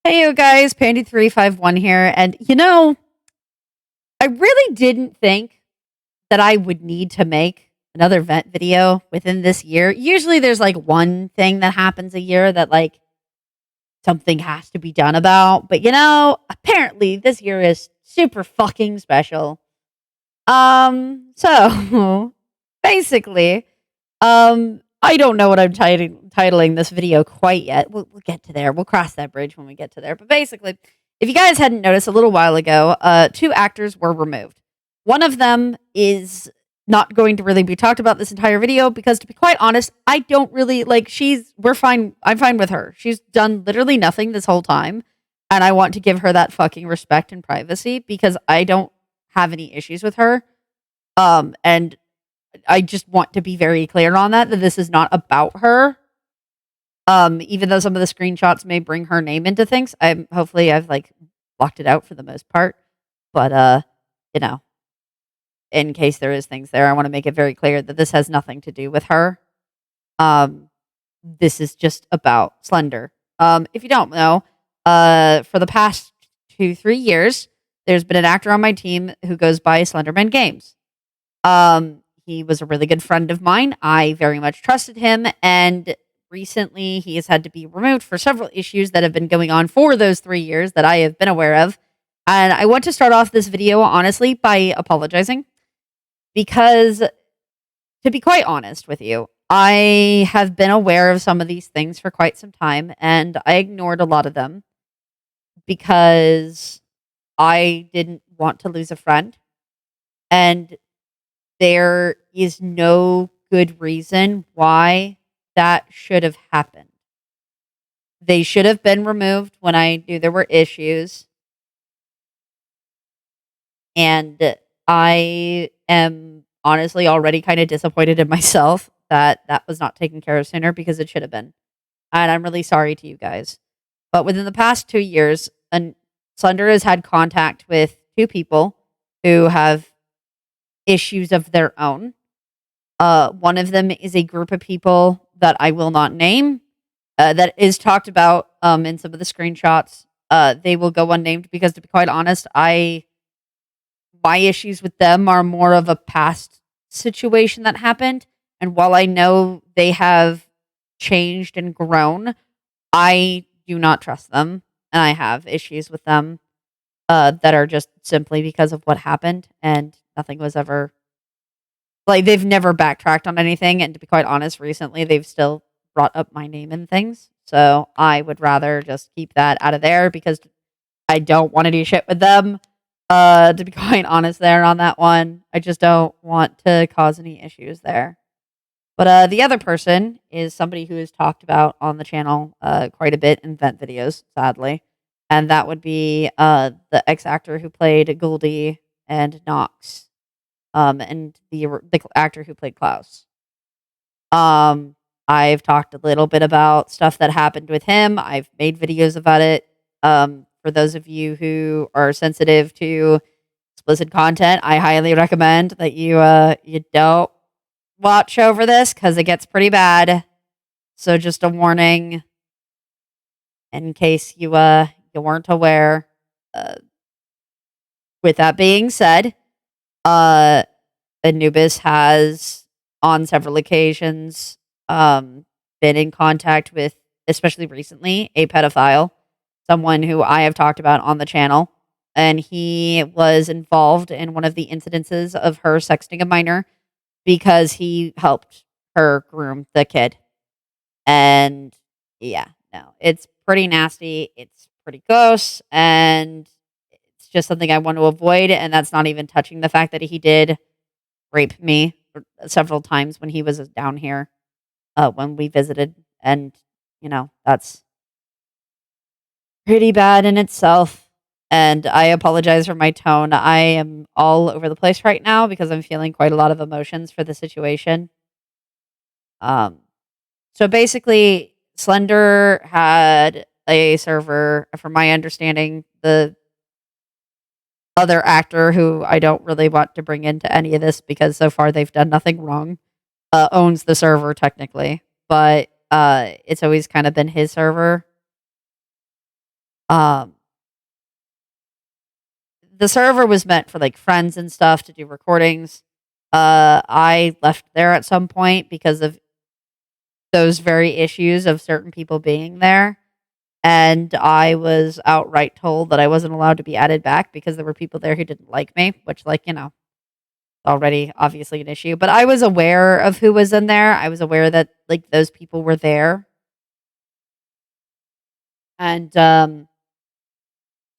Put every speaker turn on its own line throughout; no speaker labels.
Hey, you guys, Pandy351 here. And I really didn't think that I would need to make another vent video within this year. Usually there's like one thing that happens a year that like something has to be done about. But apparently this year is super fucking special. So basically, I don't know what I'm titling this video quite yet. We'll get to there. We'll cross that bridge when we get to there. But basically, if you guys hadn't noticed, a little while ago, two actors were removed. One of them is not going to really be talked about this entire video because, to be quite honest, I don't really like. We're fine. I'm fine with her. She's done literally nothing this whole time, and I want to give her that fucking respect and privacy because I don't have any issues with her. And I just want to be very clear on that this is not about her. Even though some of the screenshots may bring her name into things, I've like blocked it out for the most part. But you know, in case there is things there, I want to make it very clear that this has nothing to do with her. This is just about Slender. If you don't know, for the past 2-3 years, there's been an actor on my team who goes by Slenderman Games. He was a really good friend of mine. I very much trusted him, and recently he has had to be removed for several issues that have been going on for those 3 years that I have been aware of. And I want to start off this video, honestly, by apologizing because, to be quite honest with you, I have been aware of some of these things for quite some time, and I ignored a lot of them because I didn't want to lose a friend. And there is no good reason why that should have happened. They should have been removed when I knew there were issues. And I am honestly already kind of disappointed in myself that was not taken care of sooner because it should have been. And I'm really sorry to you guys. But within the past 2 years, Slender has had contact with two people who have issues of their own. One of them is a group of people that I will not name, that is talked about in some of the screenshots. They will go unnamed because, to be quite honest, my issues with them are more of a past situation that happened. And while I know they have changed and grown, I do not trust them, and I have issues with them that are just simply because of what happened, and nothing was ever like they've never backtracked on anything. And to be quite honest, recently they've still brought up my name and things. So I would rather just keep that out of there because I don't want to do shit with them. To be quite honest, there on that one, I just don't want to cause any issues there. But the other person is somebody who is talked about on the channel quite a bit in vent videos, sadly. And that would be the ex-actor who played Goldie and Knox, and the actor who played Klaus. I've talked a little bit about stuff that happened with him. I've made videos about it. For those of you who are sensitive to explicit content, I highly recommend that you don't watch over this because it gets pretty bad. So just a warning in case you weren't aware. With that being said, Anubis has on several occasions been in contact with, especially recently, a pedophile, someone who I have talked about on the channel. And he was involved in one of the incidences of her sexting a minor because he helped her groom the kid. And yeah, no, it's pretty nasty. It's pretty gross. And it's just something I want to avoid. And that's not even touching the fact that he did rape me several times when he was down here when we visited. And, that's pretty bad in itself. And I apologize for my tone. I am all over the place right now because I'm feeling quite a lot of emotions for the situation. So basically, Slender had a server, from my understanding, the other actor who I don't really want to bring into any of this because so far they've done nothing wrong, owns the server technically, but it's always kind of been his server. Um, the server was meant for like friends and stuff to do recordings. I left there at some point because of those very issues of certain people being there. And I was outright told that I wasn't allowed to be added back because there were people there who didn't like me, which, like, already obviously an issue. But I was aware of who was in there. I was aware that, like, those people were there. And to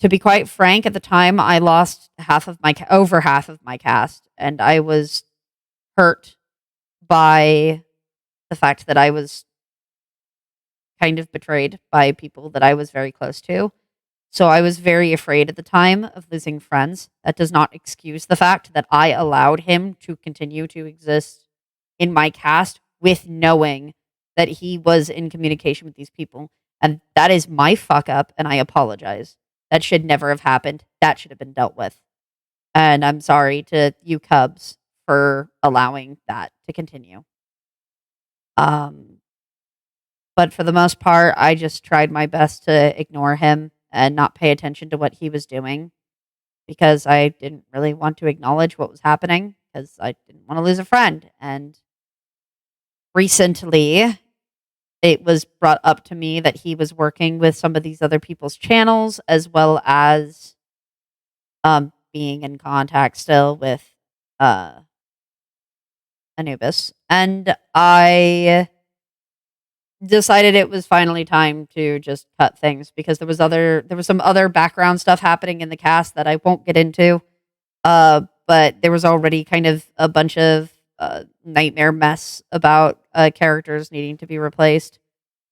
be quite frank, at the time, I lost over half of my cast, and I was hurt by the fact that I was kind of betrayed by people that I was very close to. So I was very afraid at the time of losing friends. That does not excuse the fact that I allowed him to continue to exist in my cast with knowing that he was in communication with these people. And that is my fuck up, and I apologize. That should never have happened. That should have been dealt with. And I'm sorry to you Cubs for allowing that to continue. Um, but for the most part, I just tried my best to ignore him and not pay attention to what he was doing because I didn't really want to acknowledge what was happening because I didn't want to lose a friend. And recently, it was brought up to me that he was working with some of these other people's channels as well as being in contact still with uh, Anubis. And I decided it was finally time to just cut things because there was some other background stuff happening in the cast that I won't get into. But there was already kind of a bunch of nightmare mess about characters needing to be replaced.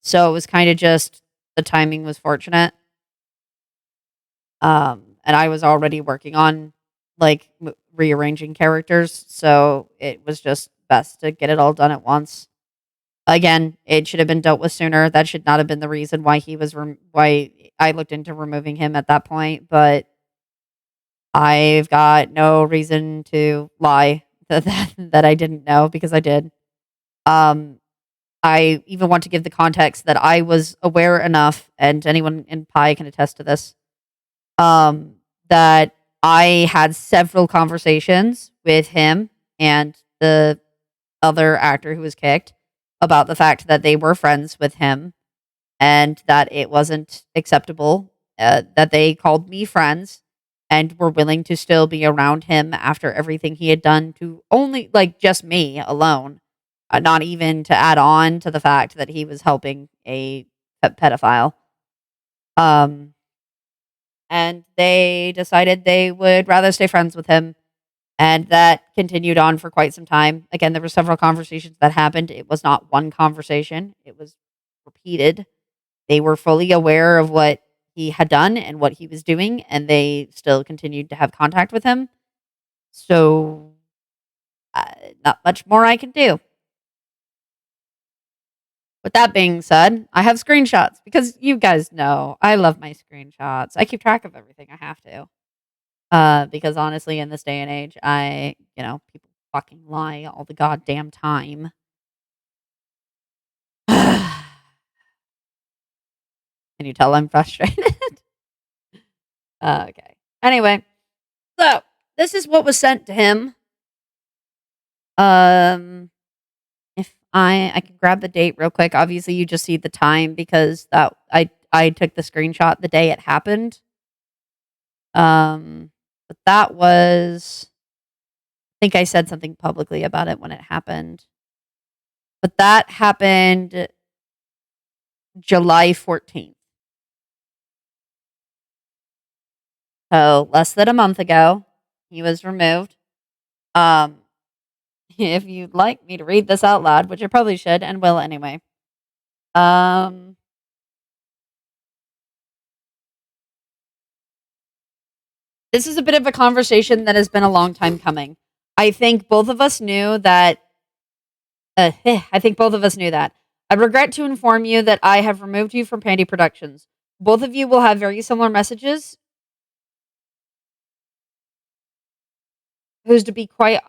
So it was kind of just the timing was fortunate. And I was already working on like rearranging characters, so it was just best to get it all done at once. Again, it should have been dealt with sooner. That should not have been the reason why why I looked into removing him at that point, but I've got no reason to lie that I didn't know because I did. Um, I even want to give the context that I was aware enough, and anyone in Pi can attest to this, that I had several conversations with him and the other actor who was kicked about the fact that they were friends with him and that it wasn't acceptable that they called me friends and were willing to still be around him after everything he had done to only like just me alone, not even to add on to the fact that he was helping a pedophile. Um, and they decided they would rather stay friends with him. And that continued on for quite some time. Again, there were several conversations that happened. It was not one conversation, it was repeated. They were fully aware of what he had done and what he was doing, and they still continued to have contact with him. So, not much more I can do. With that being said, I have screenshots because you guys know I love my screenshots. I keep track of everything I have to. Because honestly, in this day and age, people fucking lie all the goddamn time. Can you tell I'm frustrated? Okay. Anyway, so this is what was sent to him. If I can grab the date real quick. Obviously, you just see the time because that I took the screenshot the day it happened. But that was, I think I said something publicly about it when it happened. But that happened July 14th. So less than a month ago, he was removed. If you'd like me to read this out loud, which I probably should and will anyway. This is a bit of a conversation that has been a long time coming. I think both of us knew that. I think both of us knew that. I regret to inform you that I have removed you from Pandy Productions. Both of you will have very similar messages. Who's to be quite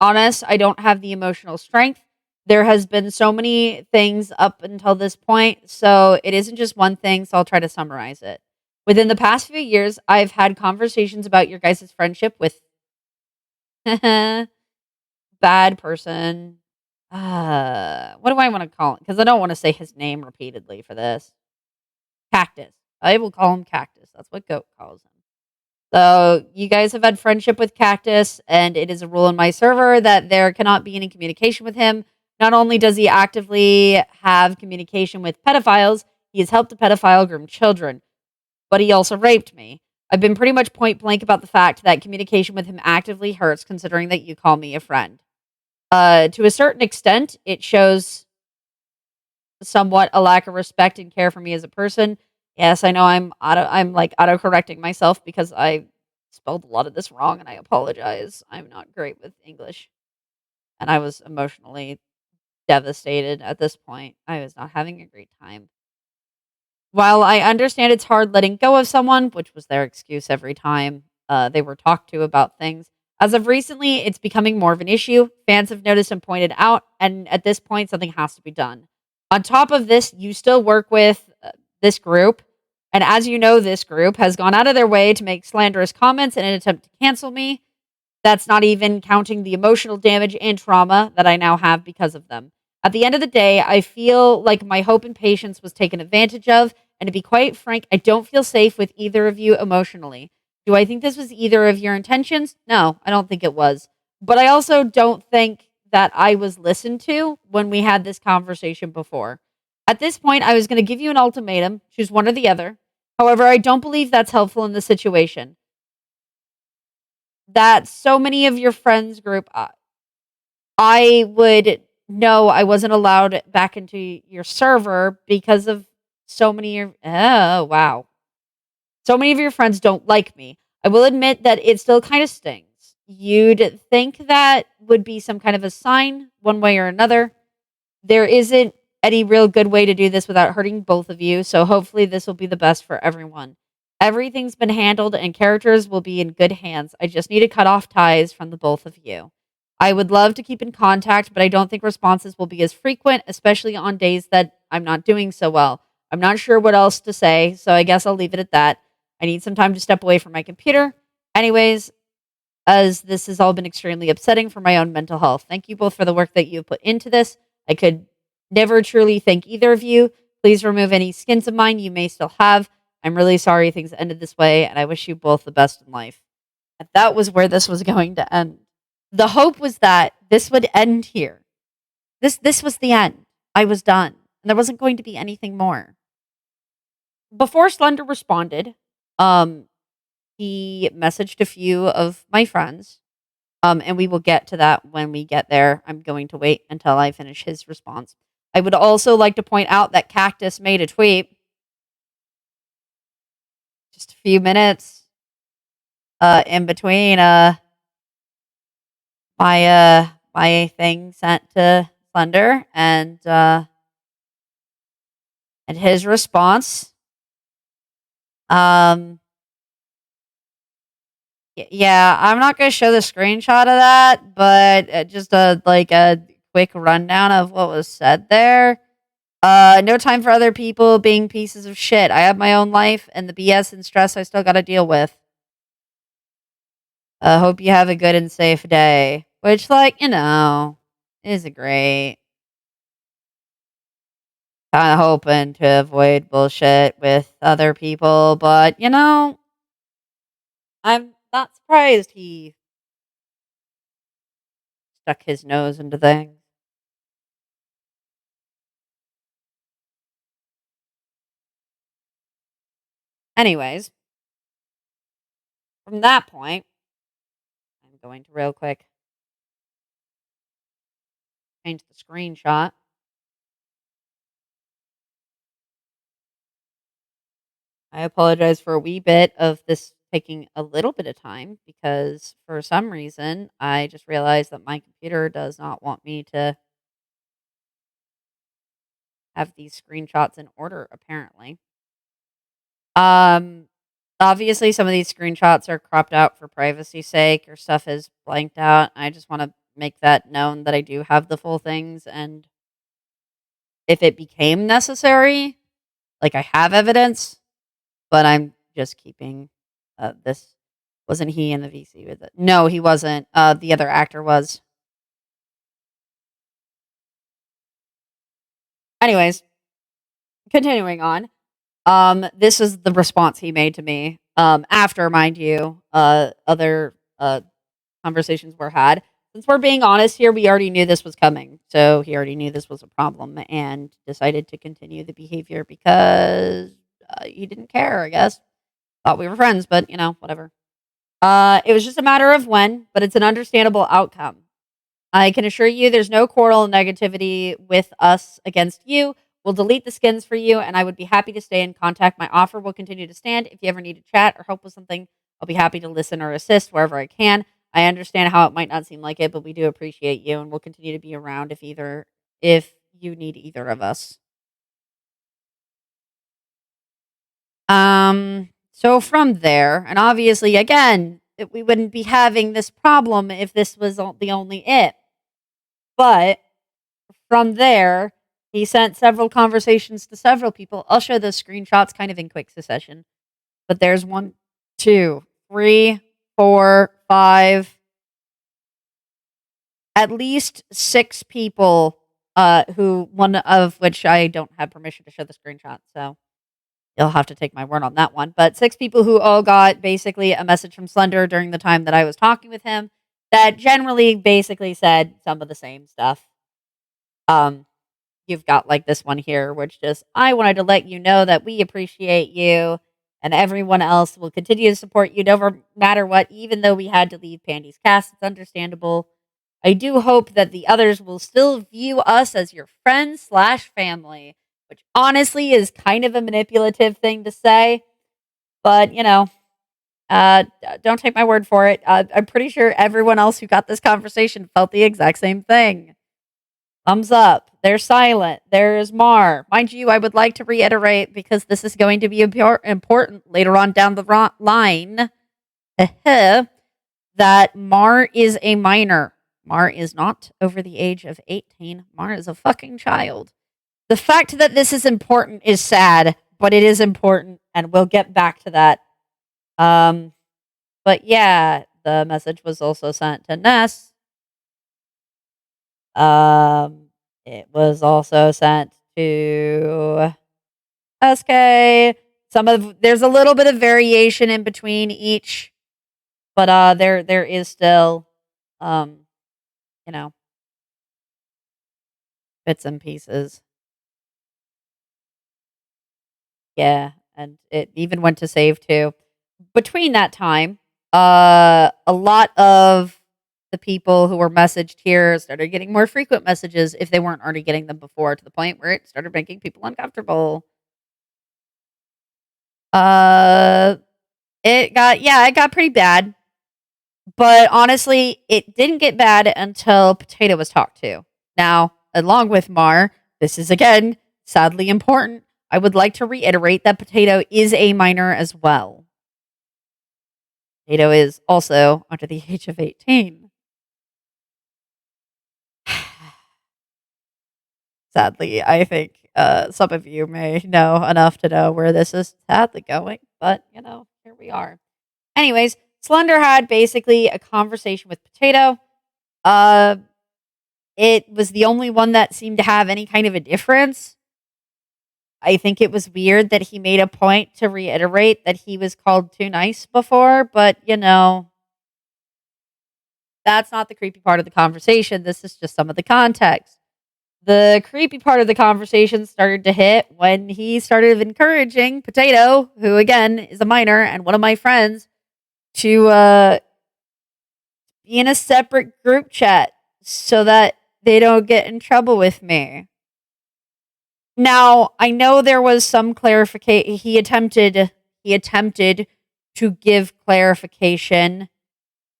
honest, I don't have the emotional strength. There has been so many things up until this point, so it isn't just one thing, so I'll try to summarize it. Within the past few years, I've had conversations about your guys' friendship with bad person. What do I want to call it? Because I don't want to say his name repeatedly for this. Cactus. I will call him Cactus. That's what Goat calls him. So you guys have had friendship with Cactus, and it is a rule in my server that there cannot be any communication with him. Not only does he actively have communication with pedophiles, he has helped a pedophile groom children, but he also raped me. I've been pretty much point blank about the fact that communication with him actively hurts, considering that you call me a friend. To a certain extent, it shows somewhat a lack of respect and care for me as a person. Yes, I know I'm like auto correcting myself because I spelled a lot of this wrong and I apologize. I'm not great with English. And I was emotionally devastated at this point. I was not having a great time. While I understand it's hard letting go of someone, which was their excuse every time they were talked to about things, as of recently, it's becoming more of an issue. Fans have noticed and pointed out, and at this point, something has to be done. On top of this, you still work with this group, and as you know, this group has gone out of their way to make slanderous comments in an attempt to cancel me. That's not even counting the emotional damage and trauma that I now have because of them. At the end of the day, I feel like my hope and patience was taken advantage of, and to be quite frank, I don't feel safe with either of you emotionally. Do I think this was either of your intentions? No, I don't think it was. But I also don't think that I was listened to when we had this conversation before. At this point, I was going to give you an ultimatum, choose one or the other. However, I don't believe that's helpful in this situation. That so many of your friends group, I would know I wasn't allowed back into your server because of so many of oh wow. So many of your friends don't like me. I will admit that it still kind of stings. You'd think that would be some kind of a sign one way or another. There isn't any real good way to do this without hurting both of you, so hopefully this will be the best for everyone. Everything's been handled and characters will be in good hands. I just need to cut off ties from the both of you. I would love to keep in contact, but I don't think responses will be as frequent, especially on days that I'm not doing so well. I'm not sure what else to say, so I guess I'll leave it at that. I need some time to step away from my computer. Anyways, as this has all been extremely upsetting for my own mental health. Thank you both for the work that you've put into this. I could never truly thank either of you. Please remove any skins of mine you may still have. I'm really sorry things ended this way, and I wish you both the best in life. And that was where this was going to end. The hope was that this would end here. This was the end. I was done. And there wasn't going to be anything more. Before Slender responded, um, he messaged a few of my friends. And we will get to that when we get there. I'm going to wait until I finish his response. I would also like to point out that Cactus made a tweet just a few minutes in between my thing sent to Slender and his response. Um Yeah, I'm not gonna show the screenshot of that, but just a quick rundown of what was said there. No time for other people being pieces of shit. I have my own life and the BS and stress I still gotta deal with. Hope you have a good and safe day. Which, is a great. Kind of hoping to avoid bullshit with other people, but I'm not surprised he stuck his nose into things. Anyways, from that point, I'm going to real quick change the screenshot. I apologize for a wee bit of this taking a little bit of time because for some reason I just realized that my computer does not want me to have these screenshots in order apparently. Um Obviously some of these screenshots are cropped out for privacy's sake or stuff is blanked out. I just want to make that known that I do have the full things, and if it became necessary, like I have evidence, but I'm just keeping this. Wasn't he in the VC with it? No, he wasn't. The other actor was. Anyways, continuing on. This is the response he made to me. After, mind you, other conversations were had. Since we're being honest here, we already knew this was coming. So he already knew this was a problem and decided to continue the behavior because he didn't care, I guess. Thought we were friends, but whatever. It was just a matter of when, but it's an understandable outcome. I can assure you there's no quarrel and negativity with us against you. We'll delete the skins for you, and I would be happy to stay in contact. My offer will continue to stand. If you ever need to chat or help with something, I'll be happy to listen or assist wherever I can. I understand how it might not seem like it, but we do appreciate you, and we'll continue to be around if you need either of us. So from there, and obviously, again, we wouldn't be having this problem if this was the only it. But from there, he sent several conversations to several people. I'll show those screenshots kind of in quick succession. But there's 1, 2, 3, 4, 5, at least 6 people, who one of which I don't have permission to show the screenshot. So you'll have to take my word on that one. But 6 people who all got basically a message from Slender during the time that I was talking with him that generally basically said some of the same stuff. You've got like this one here, which just, I wanted to let you know that we appreciate you and everyone else will continue to support you no matter what, even though we had to leave Pandy's cast. It's understandable. I do hope that the others will still view us as your friends/family, which honestly is kind of a manipulative thing to say, but don't take my word for it. I'm pretty sure everyone else who got this conversation felt the exact same thing. Thumbs up. They're silent. There's Mar. Mind you, I would like to reiterate, because this is going to be important later on down the line, that Mar is a minor. Mar is not over the age of 18. Mar is a fucking child. The fact that this is important is sad, but it is important, and we'll get back to that. But yeah, the message was also sent to Ness. It was also sent to SK. There's a little bit of variation in between each, but there is still bits and pieces. Yeah, and it even went to save too. Between that time, a lot of the people who were messaged here started getting more frequent messages if they weren't already getting them before, to the point where it started making people uncomfortable. It got pretty bad. But honestly, it didn't get bad until Potato was talked to. Now, along with Mar, this is again sadly important. I would like to reiterate that Potato is a minor as well. Potato is also under the age of 18. Sadly, I think some of you may know enough to know where this is sadly going, but here we are. Anyways, Slender had basically a conversation with Potato. It was the only one that seemed to have any kind of a difference. I think it was weird that he made a point to reiterate that he was called too nice before, but that's not the creepy part of the conversation. This is just some of the context. The creepy part of the conversation started to hit when he started encouraging Potato, who again is a minor and one of my friends, to be in a separate group chat so that they don't get in trouble with me. Now, I know there was some clarification. He attempted to give clarification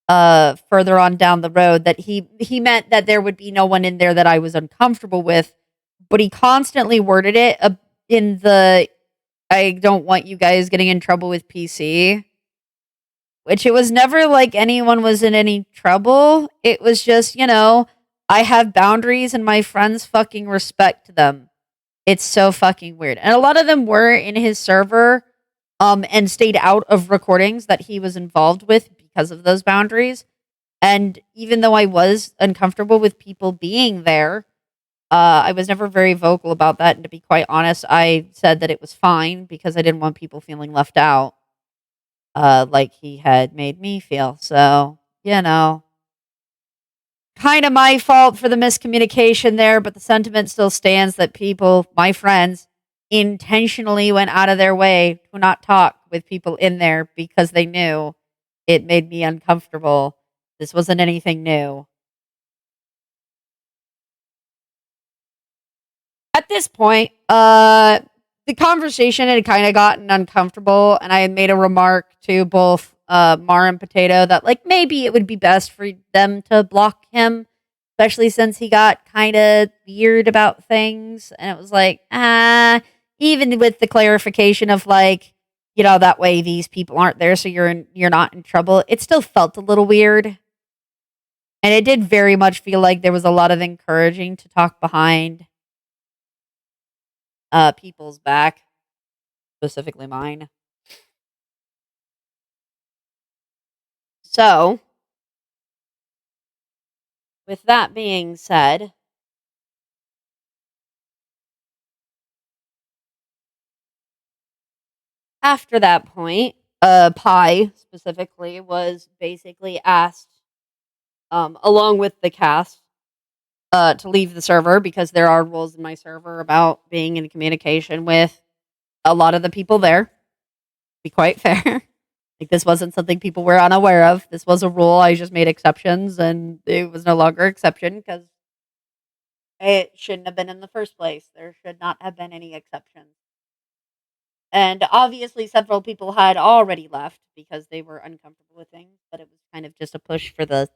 further on down the road that he meant that there would be no one in there that I was uncomfortable with, but he constantly worded it in the I don't want you guys getting in trouble with PC, which it was never like anyone was in any trouble. It was just, I have boundaries and my friends fucking respect them. It's so fucking weird. And a lot of them were in his server, and stayed out of recordings that he was involved with because of those boundaries. And even though I was uncomfortable with people being there, I was never very vocal about that. And to be quite honest, I said that it was fine because I didn't want people feeling left out, like he had made me feel. So, kind of my fault for the miscommunication there, but the sentiment still stands that people, my friends, intentionally went out of their way to not talk with people in there because they knew it made me uncomfortable. This wasn't anything new. At this point, the conversation had kind of gotten uncomfortable, and I had made a remark to both Mar and Potato that like maybe it would be best for them to block him, especially since he got kind of weird about things. And it was like, even with the clarification of like, that way these people aren't there, so you're not in trouble. It still felt a little weird, and it did very much feel like there was a lot of encouraging to talk behind people's back, specifically mine. So, with that being said, after that point, Pi specifically was basically asked, along with the cast, to leave the server because there are rules in my server about being in communication with a lot of the people there. To be quite fair. Like, this wasn't something people were unaware of. This was a rule. I just made exceptions, and it was no longer exception because it shouldn't have been in the first place. There should not have been any exceptions. And obviously, several people had already left because they were uncomfortable with things, but it was kind of just a push for those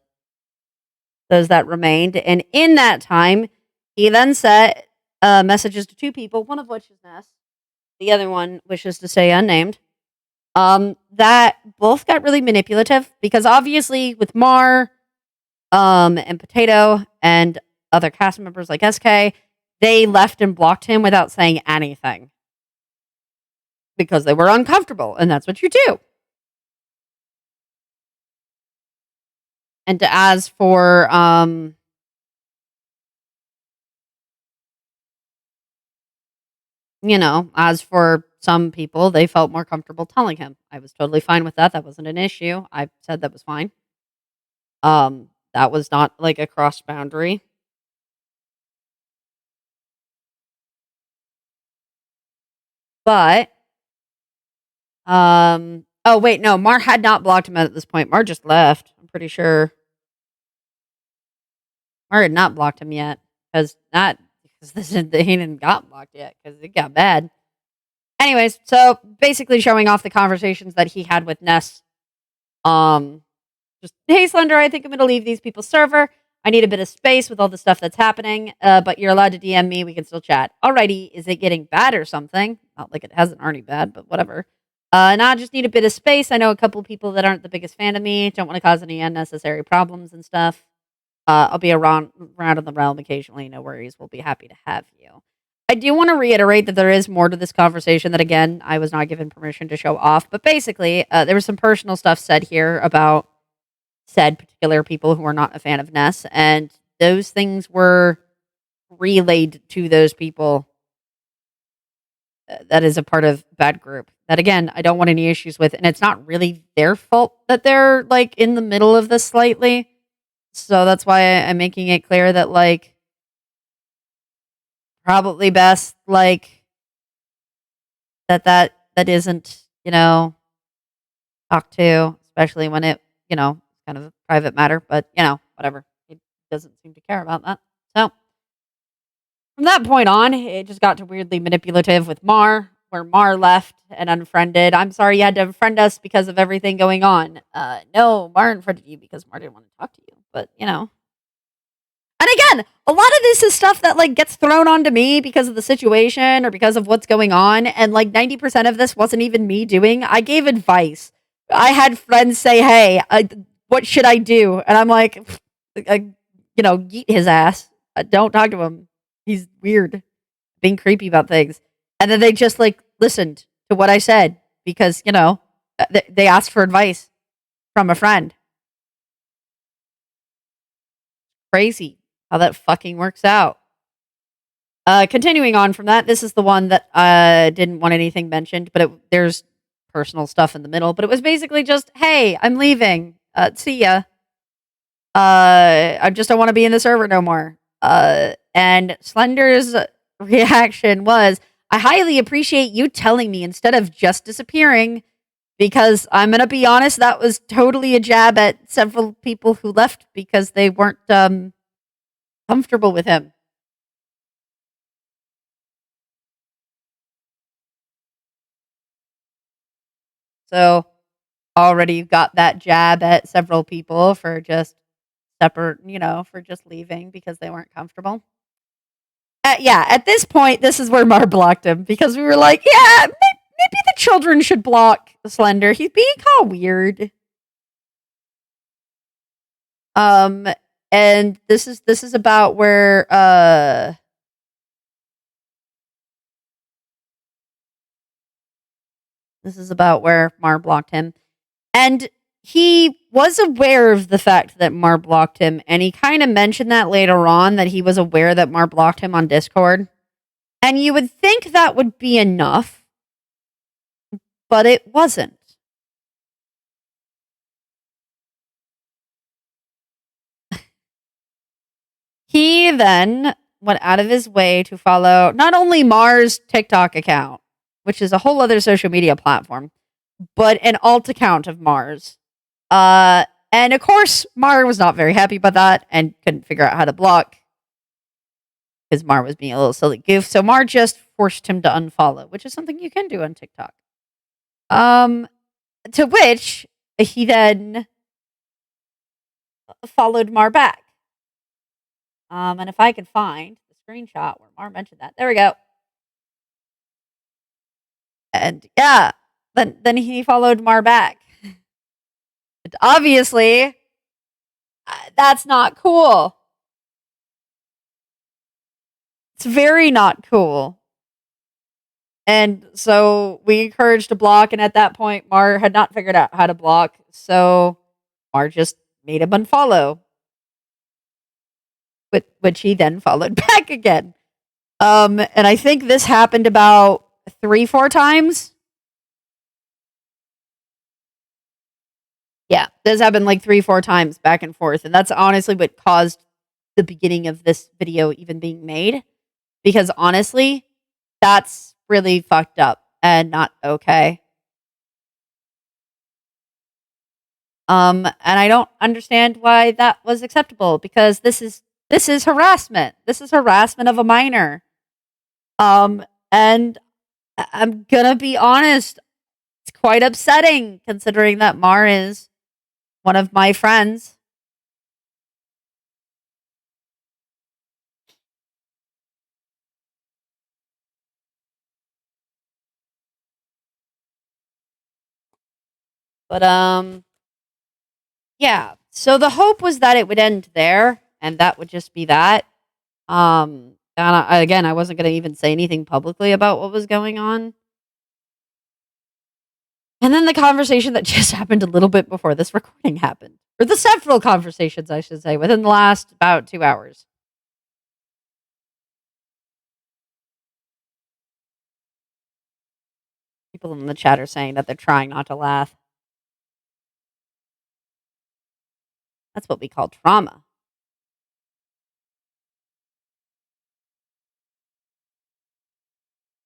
that remained. And in that time, he then sent messages to two people, one of which is Ness. The other one wishes to stay unnamed. That both got really manipulative because obviously with Mar, and Potato and other cast members like SK, they left and blocked him without saying anything because they were uncomfortable, and that's what you do. And as for as for some people, they felt more comfortable telling him. I was totally fine with that. That wasn't an issue. I said that was fine. That was not like a cross boundary. But oh wait, no, Mar had not blocked him at this point. Mar just left. I'm pretty sure. Mar had not blocked him yet because he didn't got blocked yet because it got bad. Anyways, so basically showing off the conversations that he had with Ness. Just, hey Slender, I think I'm gonna leave these people's server. I need a bit of space with all the stuff that's happening, but you're allowed to DM me. We can still chat. Alrighty, is it getting bad or something? Not like it hasn't already bad, but whatever. Now I just need a bit of space. I know a couple people that aren't the biggest fan of me. Don't want to cause any unnecessary problems and stuff. I'll be around in the realm occasionally. No worries. We'll be happy to have you. I do want to reiterate that there is more to this conversation that, again, I was not given permission to show off. But basically, there was some personal stuff said here about said particular people who are not a fan of Ness. And those things were relayed to those people that is a part of Bad Group. That, again, I don't want any issues with. And it's not really their fault that they're, like, in the middle of this slightly. So that's why I'm making it clear that, like, probably best, like, that isn't, talked to, especially when it, kind of a private matter, but, whatever. He doesn't seem to care about that. So, from that point on, it just got to weirdly manipulative with Mar, where Mar left and unfriended. I'm sorry you had to unfriend us because of everything going on. No, Mar unfriended you because Mar didn't want to talk to you, but, And again, a lot of this is stuff that like gets thrown onto me because of the situation or because of what's going on. And like 90% of this wasn't even me doing. I gave advice. I had friends say, hey, what should I do? And I'm like, yeet his ass. Don't talk to him. He's weird, being creepy about things. And then they just like listened to what I said because, they asked for advice from a friend. Crazy how that fucking works out. Continuing on from that, this is the one that didn't want anything mentioned, but there's personal stuff in the middle. But it was basically just, hey, I'm leaving. See ya. I just don't want to be in the server no more. And Slender's reaction was, I highly appreciate you telling me instead of just disappearing, because I'm going to be honest, that was totally a jab at several people who left because they weren't comfortable with him. So already you've got that jab at several people for just separate, for just leaving because they weren't comfortable. Yeah, at this point, this is where Mar blocked him because we were like, yeah, maybe the children should block Slender. He's being kind of weird. And this is about where Mar blocked him. And he was aware of the fact that Mar blocked him, and he kind of mentioned that later on, that he was aware that Mar blocked him on Discord. And you would think that would be enough, but it wasn't. He then went out of his way to follow not only Mar's TikTok account, which is a whole other social media platform, but an alt account of Mar's. And of course, Mar was not very happy about that and couldn't figure out how to block because Mar was being a little silly goof. So Mar just forced him to unfollow, which is something you can do on TikTok. To which he then followed Mar back. And if I can find the screenshot where Mar mentioned that, there we go. And yeah, then he followed Mar back. And obviously, that's not cool. It's very not cool. And so we encouraged to block, and at that point, Mar had not figured out how to block, so Mar just made him unfollow. Which he then followed back again. And I think this happened about 3-4 times. Yeah, this happened like 3-4 times back and forth. And that's honestly what caused the beginning of this video even being made. Because honestly, that's really fucked up and not okay. And I don't understand why that was acceptable, because this is harassment. This is harassment of a minor. And I'm gonna be honest, it's quite upsetting considering that Mar is one of my friends. But yeah. So the hope was that it would end there, and that would just be that. And again, I wasn't going to even say anything publicly about what was going on. And then the conversation that just happened a little bit before this recording happened, or the several conversations, I should say, within the last about 2 hours. People in the chat are saying that they're trying not to laugh. That's what we call trauma.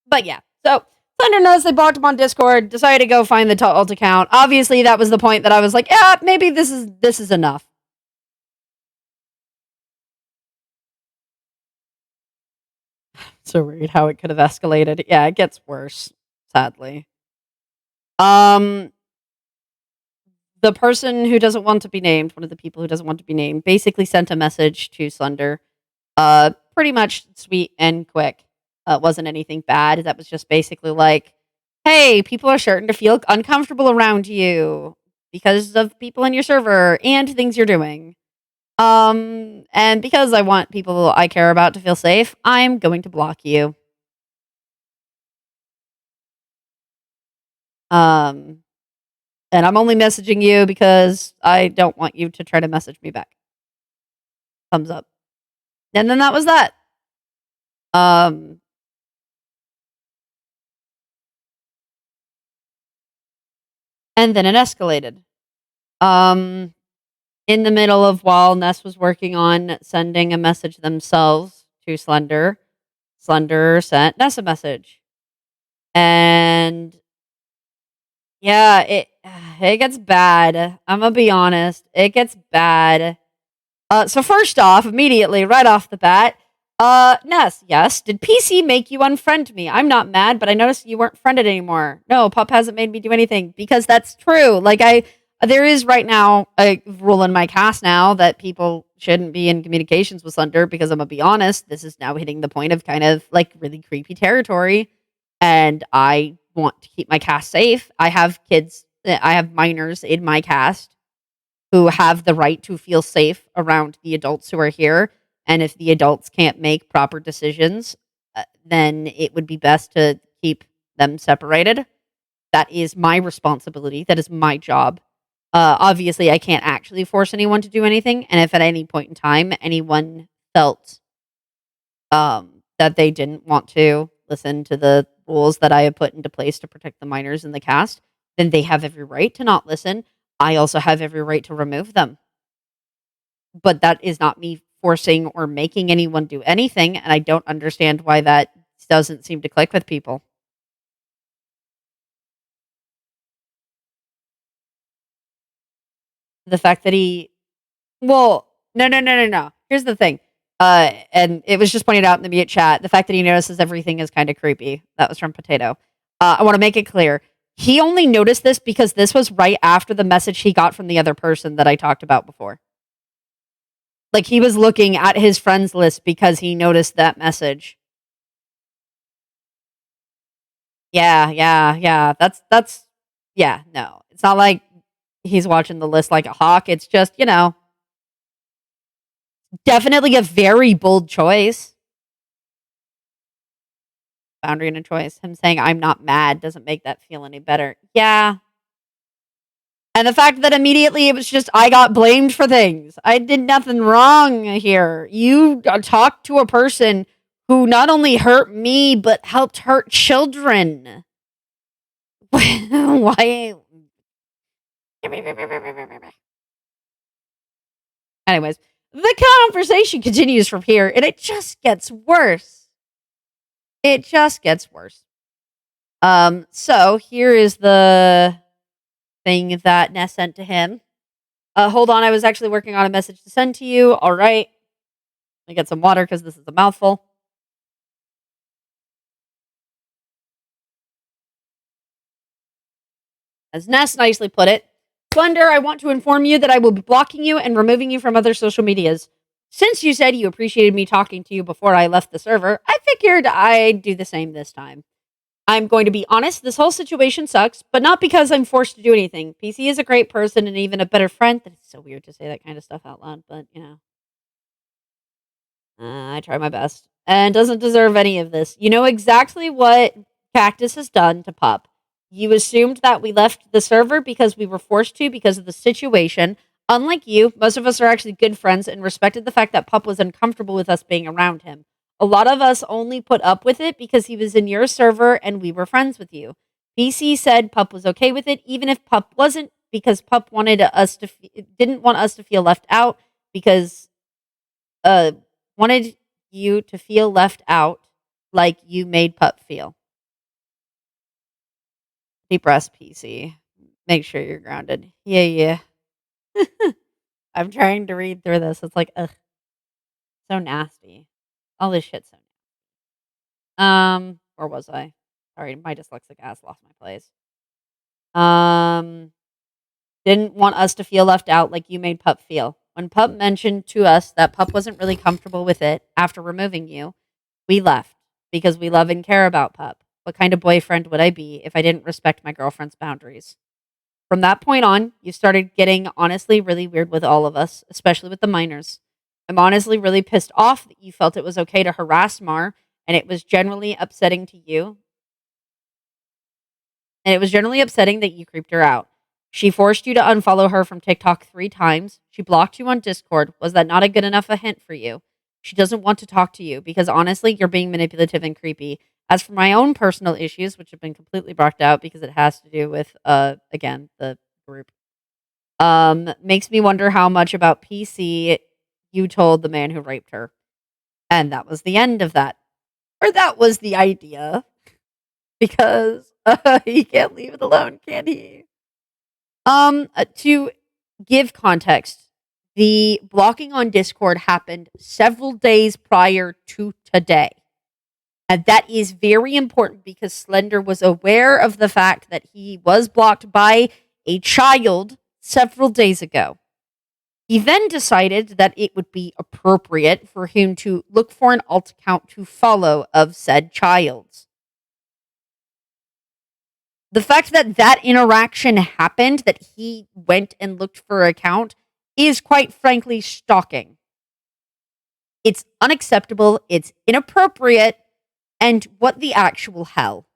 But yeah, so Thunder knows they blocked him on Discord, decided to go find the alt account. Obviously, that was the point that I was like, yeah, maybe this is enough. So weird how it could have escalated. Yeah, it gets worse, sadly. The person who doesn't want to be named, one of the people who doesn't want to be named, basically sent a message to Slender. Pretty much sweet and quick. Wasn't anything bad. That was just basically like, hey, people are starting to feel uncomfortable around you because of people in your server and things you're doing. And because I want people I care about to feel safe, I'm going to block you. Um, and I'm only messaging you because I don't want you to try to message me back. Thumbs up. And then that was that. Um, and then it escalated. Um, in the middle of while Ness was working on sending a message themselves to Slender, Slender sent Ness a message. And yeah, it gets bad. I'm gonna be honest. It gets bad. So first off, immediately, right off the bat, Ness, yes, did PC make you unfriend me? I'm not mad, but I noticed you weren't friended anymore. No, Pup hasn't made me do anything because that's true. There is right now a rule in my cast now that people shouldn't be in communications with Slender because I'm gonna be honest, this is now hitting the point of kind of like really creepy territory, and I want to keep my cast safe. I have kids, I have minors in my cast who have the right to feel safe around the adults who are here. And if the adults can't make proper decisions, then it would be best to keep them separated. That is my responsibility. That is my job. Obviously, I can't actually force anyone to do anything. And if at any point in time anyone felt that they didn't want to listen to the rules that I have put into place to protect the minors in the cast, then they have every right to not listen. I also have every right to remove them. But that is not me forcing or making anyone do anything, and I don't understand why that doesn't seem to click with people. The fact that well, no. Here's the thing. And it was just pointed out in the mute chat. The fact that he notices everything is kind of creepy. That was from Potato. I want to make it clear. He only noticed this because this was right after the message he got from the other person that I talked about before. Like he was looking at his friends list because he noticed that message. Yeah. That's yeah, no. It's not like he's watching the list like a hawk. It's just, definitely a very bold choice. Boundary and a choice. Him saying I'm not mad doesn't make that feel any better. Yeah. And the fact that immediately it was just I got blamed for things. I did nothing wrong here. You talked to a person who not only hurt me but helped hurt children. Why? Anyways, the conversation continues from here, and it just gets worse. It just gets worse. So here is the thing that Ness sent to him. Hold on, I was actually working on a message to send to you. All right. Let me get some water because this is a mouthful. As Ness nicely put it, Slender, I want to inform you that I will be blocking you and removing you from other social medias. Since you said you appreciated me talking to you before I left the server, I figured I'd do the same this time. I'm going to be honest, this whole situation sucks, but not because I'm forced to do anything. PC is a great person and even a better friend. It's so weird to say that kind of stuff out loud, but I try my best. And doesn't deserve any of this. You know exactly what Cactus has done to Pup. You assumed that we left the server because we were forced to because of the situation. Unlike you, most of us are actually good friends and respected the fact that Pup was uncomfortable with us being around him. A lot of us only put up with it because he was in your server and we were friends with you. PC said Pup was okay with it, even if Pup wasn't, because Pup didn't want us to feel left out because wanted you to feel left out like you made Pup feel. Deep breaths, PC. Make sure you're grounded. Yeah. I'm trying to read through this. It's like, ugh, so nasty. All this shit's so where was I? Sorry, my dyslexic ass lost my place. Didn't want us to feel left out like you made Pup feel. When Pup mentioned to us that Pup wasn't really comfortable with it after removing you, we left because we love and care about Pup. What kind of boyfriend would I be if I didn't respect my girlfriend's boundaries? From that point on, you started getting honestly really weird with all of us, especially with the minors. I'm honestly really pissed off that you felt it was okay to harass Mar and it was generally upsetting to you. and it was generally upsetting that you creeped her out. She forced you to unfollow her from TikTok 3 times. She blocked you on Discord. Was that not a good enough a hint for you? She doesn't want to talk to you because honestly, you're being manipulative and creepy. As for my own personal issues, which have been completely blocked out because it has to do with, again, the group, makes me wonder how much about PC you told the man who raped her. And that was the end of that. Or that was the idea. Because he can't leave it alone, can he? To give context, the blocking on Discord happened several days prior to today. And that is very important because Slender was aware of the fact that he was blocked by a child several days ago. He then decided that it would be appropriate for him to look for an alt account to follow of said child's. The fact that that interaction happened, that he went and looked for an account, is quite frankly stalking. It's unacceptable, it's inappropriate, and what the actual hell?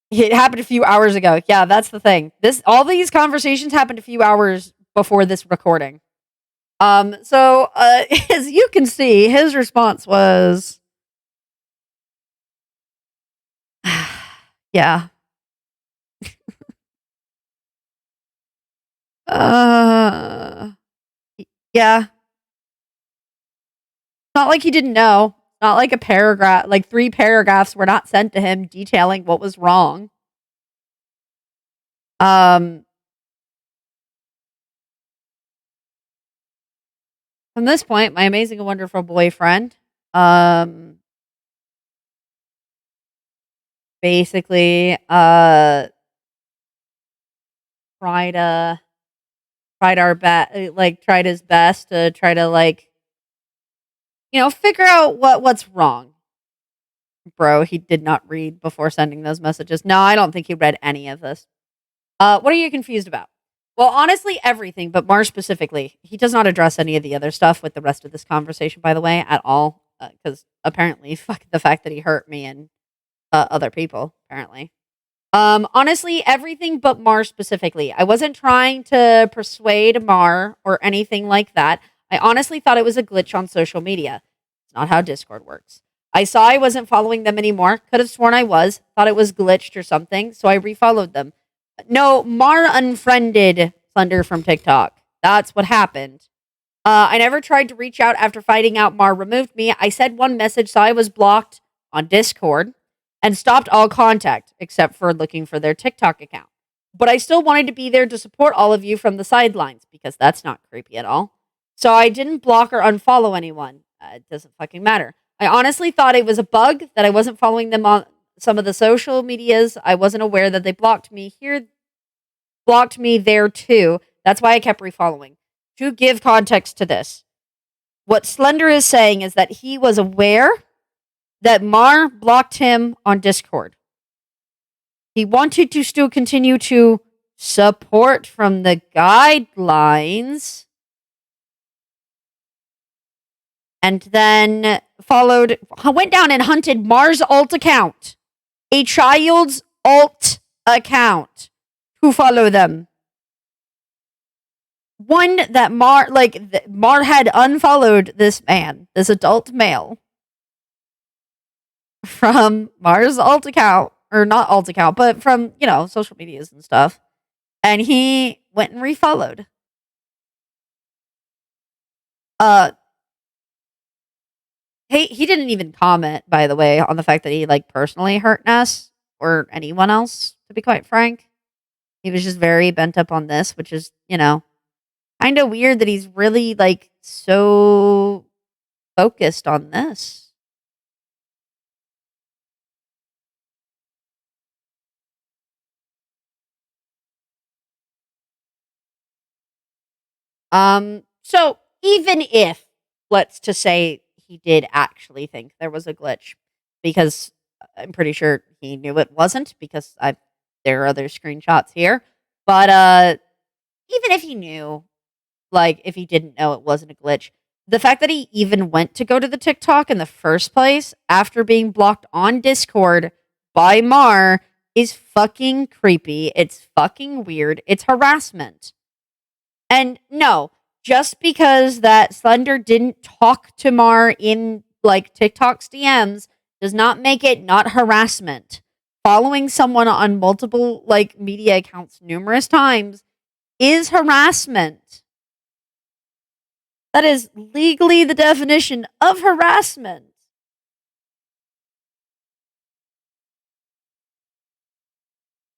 It happened a few hours ago. Yeah, that's the thing. All these conversations happened a few hours before this recording. So as you can see, his response was yeah. Uh yeah. Not like he didn't know. Not like a paragraph, like 3 paragraphs were not sent to him detailing what was wrong. Um from this point, my amazing and wonderful boyfriend basically tried tried his best to try to figure out what's wrong. Bro, he did not read before sending those messages. No, I don't think he read any of this. What are you confused about? Well, honestly, everything, but more specifically, he does not address any of the other stuff with the rest of this conversation, by the way, at all. Because apparently, fuck the fact that he hurt me and other people, apparently. Honestly, everything but Mar specifically. I wasn't trying to persuade Mar or anything like that. I honestly thought it was a glitch on social media. It's not how Discord works. I saw I wasn't following them anymore. Could have sworn I was. Thought it was glitched or something, so I refollowed them. No, Mar unfriended Slender from TikTok. That's what happened. I never tried to reach out after finding out Mar removed me. I said one message, so I was blocked on Discord and stopped all contact except for looking for their TikTok account. But I still wanted to be there to support all of you from the sidelines because that's not creepy at all. So I didn't block or unfollow anyone. It doesn't fucking matter. I honestly thought it was a bug that I wasn't following them on some of the social medias. I wasn't aware that they blocked me here, blocked me there too. That's why I kept refollowing. To give context to this, what Slender is saying is that he was aware that Mar blocked him on Discord. He wanted to still continue to support from the guidelines and then went down and hunted Mar's alt account, a child's alt account, to follow them. One that Mar had unfollowed this man, this adult male, from Mar's alt account, or not alt account, but from, social medias and stuff. And he went and refollowed. He didn't even comment, by the way, on the fact that he personally hurt Ness or anyone else, to be quite frank. He was just very bent up on this, which is, kind of weird that he's really so focused on this. So even if, let's just say, he did actually think there was a glitch, because I'm pretty sure he knew it wasn't, because there are other screenshots here. But even if he knew, like, if he didn't know it wasn't a glitch. The fact that he even went to go to the TikTok in the first place after being blocked on Discord by Mar is fucking creepy. It's fucking weird. It's harassment. And no, just because that Slender didn't talk to Mar in like TikTok's DMs does not make it not harassment. Following someone on multiple like media accounts numerous times is harassment. That is legally the definition of harassment.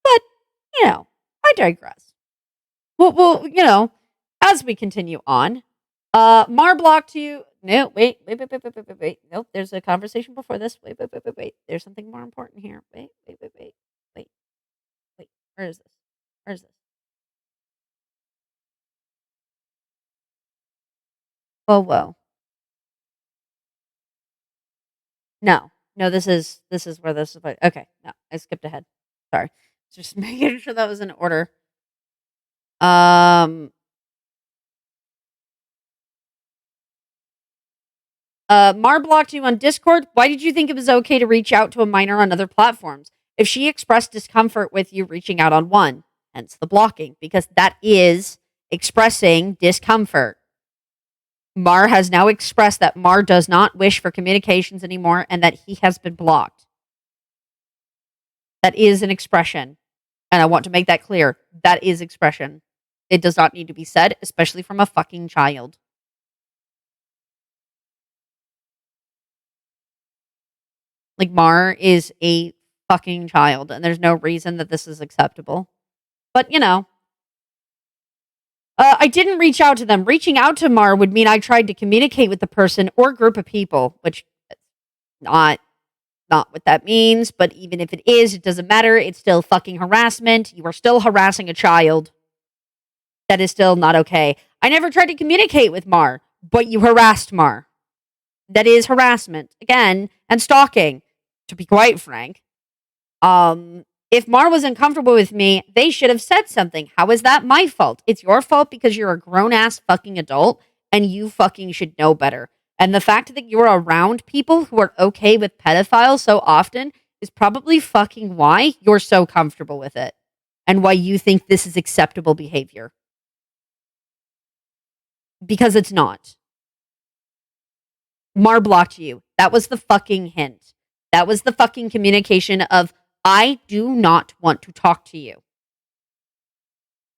But, I digress. Well, as we continue on, Mar blocked you. No, wait. Nope, there's a conversation before this. Wait. There's something more important here. Wait. Where is this? Where is this? Whoa. No, this is where this is. Okay, no, I skipped ahead. Sorry, just making sure that was in order. Um, Mar blocked you on Discord. Why did you think it was okay to reach out to a minor on other platforms? If she expressed discomfort with you reaching out on one, hence the blocking, because that is expressing discomfort. Mar has now expressed that Mar does not wish for communications anymore and that he has been blocked. That is an expression. And I want to make that clear. That is expression. It does not need to be said, especially from a fucking child. Like, Mar is a fucking child, and there's no reason that this is acceptable. But, I didn't reach out to them. Reaching out to Mar would mean I tried to communicate with the person or group of people, which is not what that means. But even if it is, it doesn't matter. It's still fucking harassment. You are still harassing a child. That is still not okay. I never tried to communicate with Mar, but you harassed Mar. That is harassment again, and stalking, to be quite frank. If Mar was uncomfortable with me, they should have said something. How is that my fault? It's your fault because you're a grown ass fucking adult and you fucking should know better. And the fact that you're around people who are okay with pedophiles so often is probably fucking why you're so comfortable with it and why you think this is acceptable behavior. Because it's not. Mar blocked you. That was the fucking hint. That was the fucking communication of, I do not want to talk to you.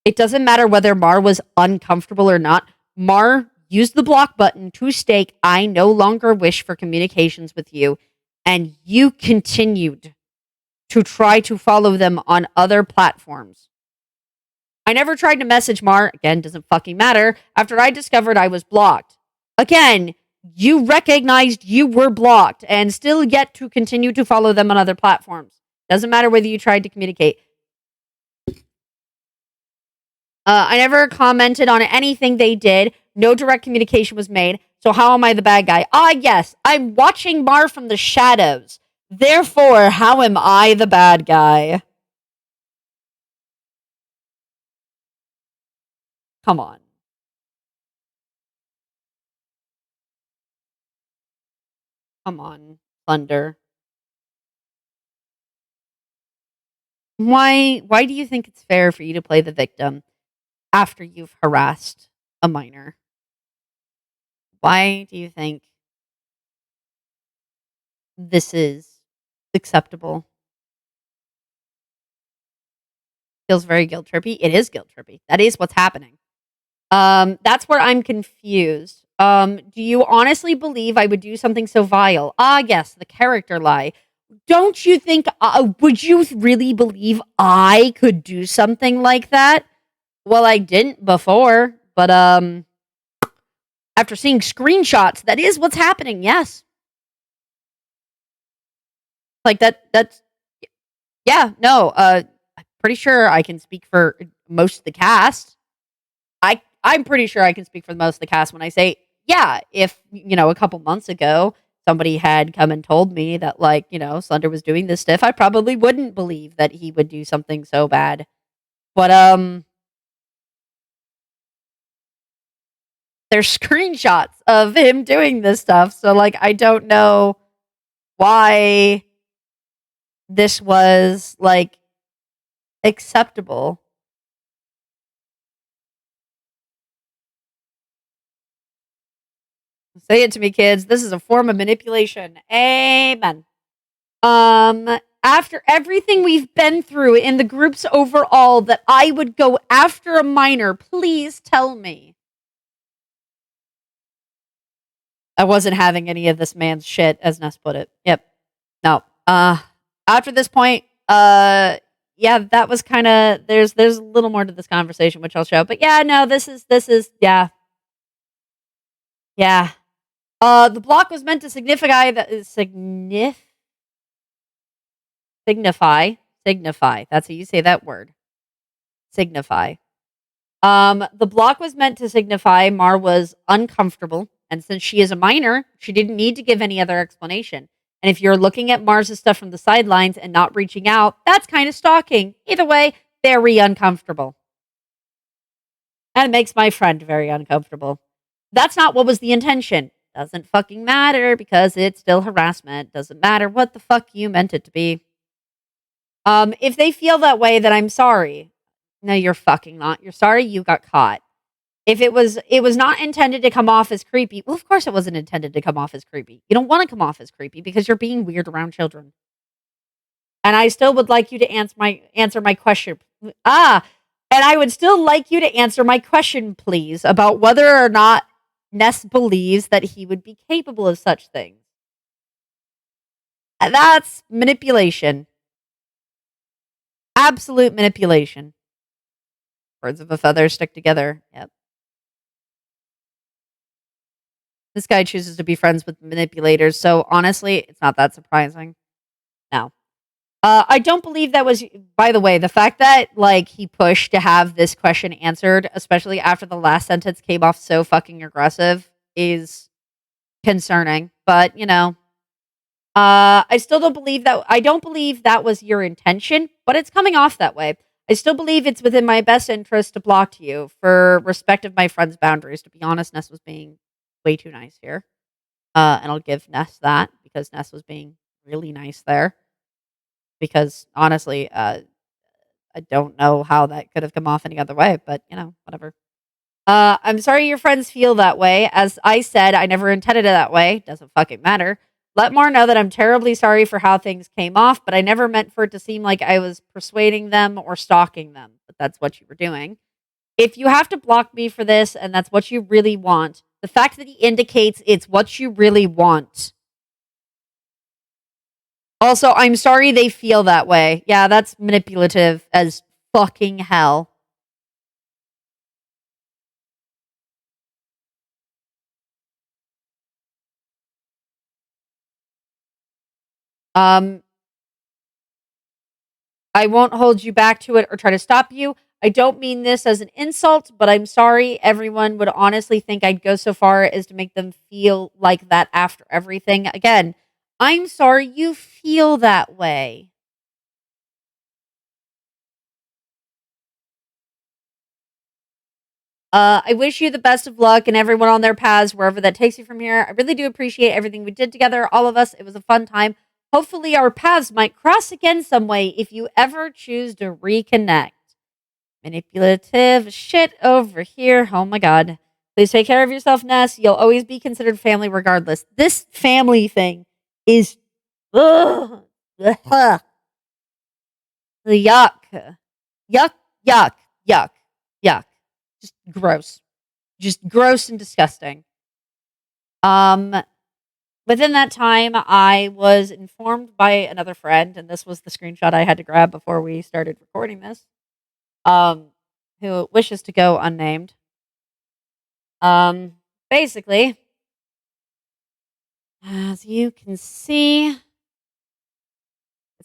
It doesn't matter whether Mar was uncomfortable or not. Mar used the block button to state, I no longer wish for communications with you. And you continued to try to follow them on other platforms. I never tried to message Mar, again, doesn't fucking matter, after I discovered I was blocked. Again, you recognized you were blocked and still yet to continue to follow them on other platforms. Doesn't matter whether you tried to communicate. I never commented on anything they did. No direct communication was made. So how am I the bad guy? Yes, I'm watching Mar from the shadows. Therefore, how am I the bad guy? Come on. Come on, Thunder. Why do you think it's fair for you to play the victim after you've harassed a minor? Why do you think this is acceptable? Feels very guilt trippy. It is guilt trippy. That is what's happening. That's where I'm confused. Do you honestly believe I would do something so vile? Yes, the character lie. Don't you think, would you really believe I could do something like that? Well, I didn't before, but, after seeing screenshots, that is what's happening, yes. Like, that's, yeah, no, I'm pretty sure I can speak for most of the cast. I'm pretty sure I can speak for most of the cast when I say, yeah, if, a couple months ago, somebody had come and told me that, like, Slender was doing this stuff, I probably wouldn't believe that he would do something so bad. But, there's screenshots of him doing this stuff. So, like, I don't know why this was, like, acceptable. Say it to me, kids. This is a form of manipulation. Amen. After everything we've been through in the groups overall, that I would go after a minor, please tell me. I wasn't having any of this man's shit, as Ness put it. Yep. No. After this point, yeah, that was kind of, there's a little more to this conversation, which I'll show. But yeah, no, this is, yeah. Yeah. The block was meant to signify that, signify. That's how you say that word. Signify. The block was meant to signify Mar was uncomfortable, and since she is a minor, she didn't need to give any other explanation. And if you're looking at Mars' stuff from the sidelines and not reaching out, that's kind of stalking. Either way, very uncomfortable. And it makes my friend very uncomfortable. That's not what was the intention. Doesn't fucking matter because it's still harassment. Doesn't matter what the fuck you meant it to be. If they feel that way, then I'm sorry. No, you're fucking not. You're sorry you got caught. If it was not intended to come off as creepy. Well, of course it wasn't intended to come off as creepy. You don't want to come off as creepy because you're being weird around children. And I still would like you to answer my question. And I would still like you to answer my question, please, about whether or not Ness believes that he would be capable of such things. That's manipulation. Absolute manipulation. Birds of a feather stick together. Yep. This guy chooses to be friends with manipulators, so honestly, it's not that surprising. No. I don't believe that was, by the way, the fact that, like, he pushed to have this question answered, especially after the last sentence came off so fucking aggressive, is concerning. But, you know, I still don't believe that, I don't believe that was your intention, but it's coming off that way. I still believe it's within my best interest to block you for respect of my friend's boundaries. To be honest, Ness was being way too nice here. And I'll give Ness that because Ness was being really nice there. Because honestly, I don't know how that could have come off any other way, but you know, whatever. I'm sorry your friends feel that way. As I said, I never intended it that way. Doesn't fucking matter. Let Mar know that I'm terribly sorry for how things came off, but I never meant for it to seem like I was persuading them or stalking them. But that's what you were doing. If you have to block me for this and that's what you really want, the fact that he indicates it's what you really want. Also, I'm sorry they feel that way. Yeah, that's manipulative as fucking hell. I won't hold you back to it or try to stop you. I don't mean this as an insult, but I'm sorry everyone would honestly think I'd go so far as to make them feel like that after everything. Again, I'm sorry you feel that way. I wish you the best of luck and everyone on their paths, wherever that takes you from here. I really do appreciate everything we did together, all of us. It was a fun time. Hopefully, our paths might cross again some way if you ever choose to reconnect. Manipulative shit over here. Oh my god. Please take care of yourself, Ness. You'll always be considered family regardless. This family thing is. Ugh, ugh, yuck. Yuck, yuck, yuck, yuck. Just gross. Just gross and disgusting. Within that time, I was informed by another friend, and this was the screenshot I had to grab before we started recording this, who wishes to go unnamed. Basically, as you can see, it's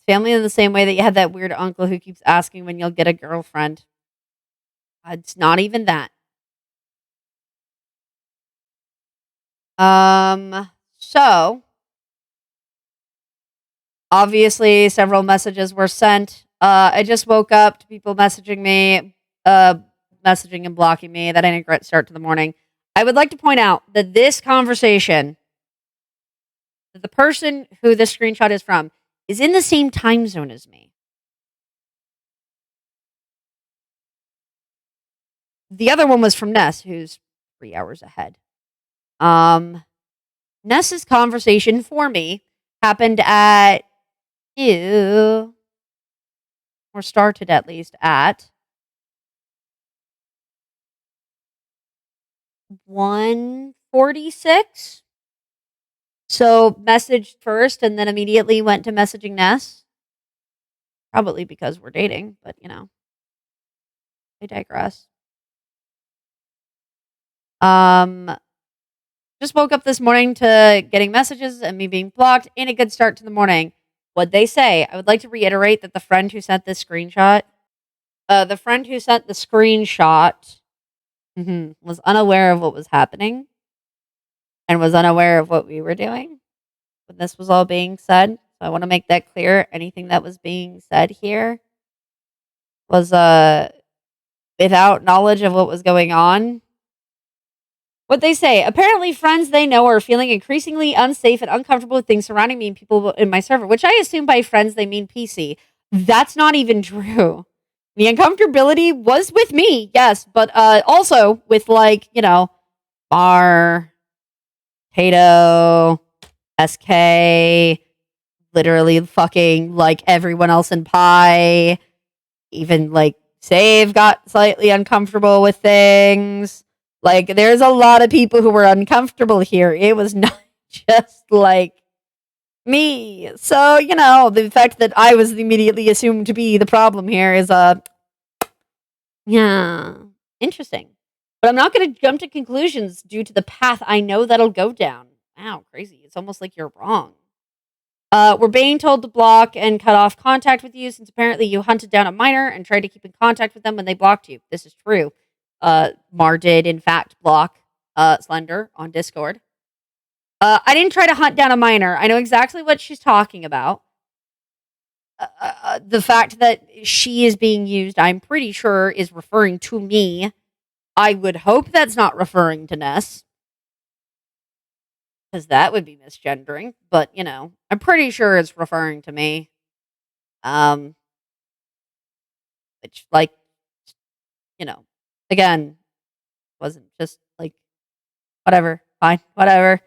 family in the same way that you had that weird uncle who keeps asking when you'll get a girlfriend. It's not even that. So obviously several messages were sent. I just woke up to people messaging me, messaging and blocking me. That ain't a great start to the morning. I would like to point out that this conversation, that the person who this screenshot is from, is in the same time zone as me. The other one was from Ness, who's 3 hours ahead. Ness's conversation for me happened at or started at least at 1:46. So messaged first and then immediately went to messaging Ness. Probably because we're dating, but I digress. Just woke up this morning to getting messages and me being blocked. Ain't a good start to the morning. What'd they say? I would like to reiterate that the friend who sent this screenshot, was unaware of what was happening and was unaware of what we were doing when this was all being said. So I want to make that clear. Anything that was being said here was without knowledge of what was going on. What they say, apparently friends they know are feeling increasingly unsafe and uncomfortable with things surrounding me and people in my server, which I assume by friends they mean PC. That's not even true. The uncomfortability was with me, yes, but also with Bar, Tato, SK, literally fucking like everyone else in Pi, even like Save got slightly uncomfortable with things. Like, there's a lot of people who were uncomfortable here. It was not just like me. So, the fact that I was immediately assumed to be the problem here is, interesting. But I'm not going to jump to conclusions due to the path I know that'll go down. Wow, crazy. It's almost like you're wrong. We're being told to block and cut off contact with you since apparently you hunted down a minor and tried to keep in contact with them when they blocked you. This is true. Mar did, in fact, block Slender on Discord. I didn't try to hunt down a minor. I know exactly what she's talking about. The fact that she is being used, I'm pretty sure, is referring to me. I would hope that's not referring to Ness, because that would be misgendering. But, I'm pretty sure it's referring to me. Which, again, wasn't just like, whatever, fine, whatever.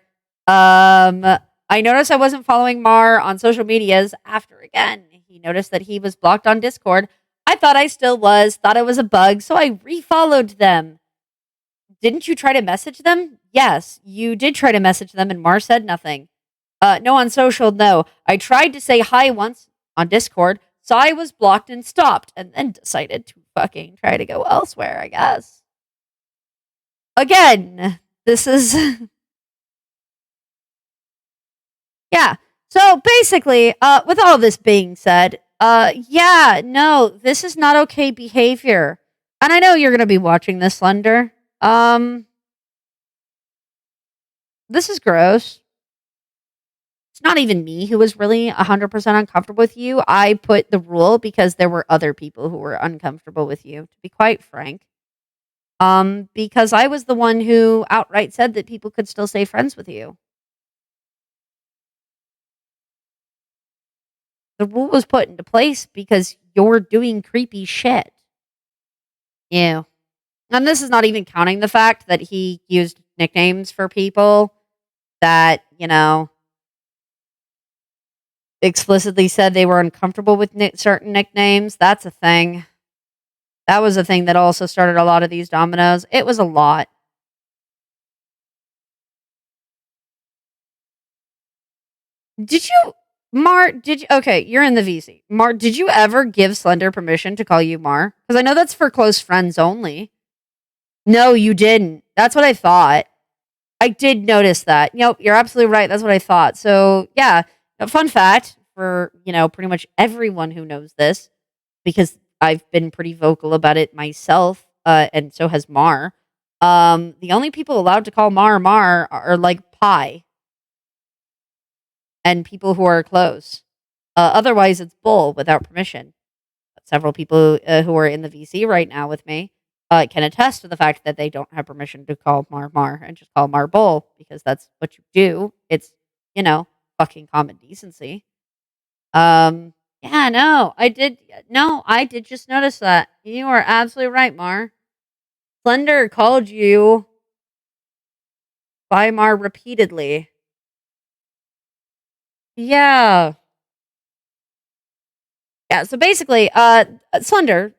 I noticed I wasn't following Mar on social medias after again. He noticed that he was blocked on Discord. I thought I still was, thought it was a bug, so I refollowed them. Didn't you try to message them? Yes, you did try to message them, and Mar said nothing. No, on social, no. I tried to say hi once on Discord, saw I was blocked and stopped, and then decided to fucking try to go elsewhere, I guess. Again, this is... Yeah. So basically, with all this being said, no, this is not okay behavior. And I know you're going to be watching this, Slender. This is gross. It's not even me who was really 100% uncomfortable with you. I put the rule because there were other people who were uncomfortable with you, to be quite frank. Because I was the one who outright said that people could still stay friends with you. The rule was put into place because you're doing creepy shit. Yeah. And this is not even counting the fact that he used nicknames for people that, explicitly said they were uncomfortable with certain nicknames. That's a thing. That was a thing that also started a lot of these dominoes. It was a lot. Did you... Mar, okay, you're in the VC. Mar, did you ever give Slender permission to call you Mar? Because I know that's for close friends only. No, you didn't. That's what I thought. I did notice that. Yep, you're absolutely right. That's what I thought. So, yeah, a fun fact for, pretty much everyone who knows this, because I've been pretty vocal about it myself, and so has Mar. The only people allowed to call Mar are like Pi. And people who are close. Otherwise, it's Bull without permission. Several people who are in the VC right now with me can attest to the fact that they don't have permission to call Mar Mar and just call Mar Bull because that's what you do. It's, you know, fucking common decency. Yeah, no, I did. No, I did just notice that. You are absolutely right, Mar. Slender called you by Mar repeatedly. Yeah. Yeah, so basically, Slender,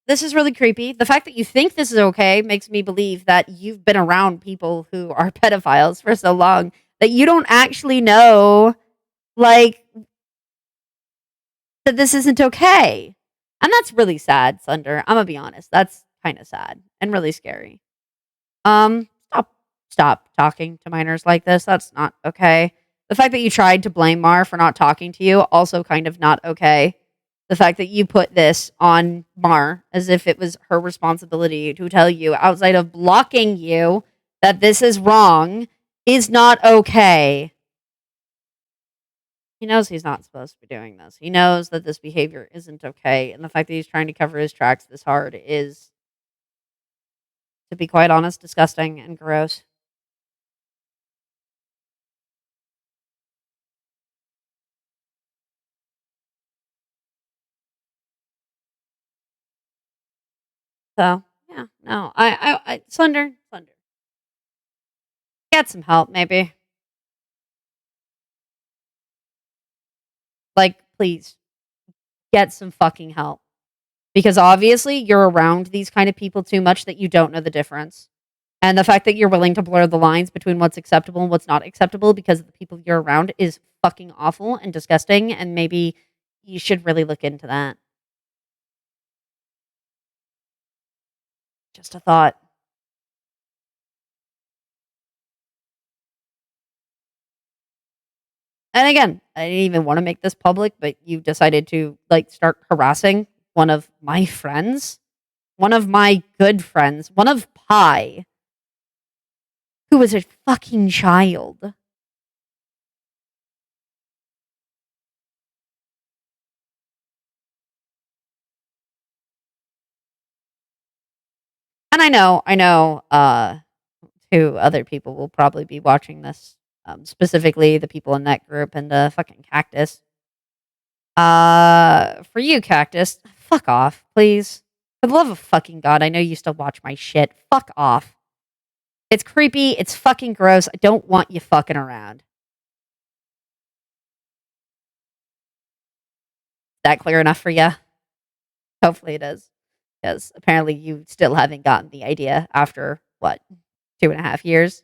this is really creepy. The fact that you think this is okay makes me believe that you've been around people who are pedophiles for so long that you don't actually know, like, that this isn't okay. And that's really sad, Slender. I'm gonna be honest. That's kind of sad and really scary. Stop talking to minors like this. That's not okay. The fact that you tried to blame Mar for not talking to you, also kind of not okay. The fact that you put this on Mar as if it was her responsibility to tell you outside of blocking you that this is wrong is not okay. He knows he's not supposed to be doing this. He knows that this behavior isn't okay. And the fact that he's trying to cover his tracks this hard is, to be quite honest, disgusting and gross. So, yeah, no, Slender, get some help, maybe. Like, please, get some fucking help. Because obviously you're around these kind of people too much that you don't know the difference. And the fact that you're willing to blur the lines between what's acceptable and what's not acceptable because of the people you're around is fucking awful and disgusting. And maybe you should really look into that. Just a thought. And again, I didn't even want to make this public, but you decided to like start harassing one of my friends, one of my good friends, one of Pi, who was a fucking child. And two other people will probably be watching this, specifically the people in that group and fucking Cactus. For you, Cactus, fuck off, please. For the love of fucking God, I know you still watch my shit. Fuck off. It's creepy. It's fucking gross. I don't want you fucking around. That clear enough for you? Hopefully it is. Because apparently you still haven't gotten the idea after, what, 2.5 years?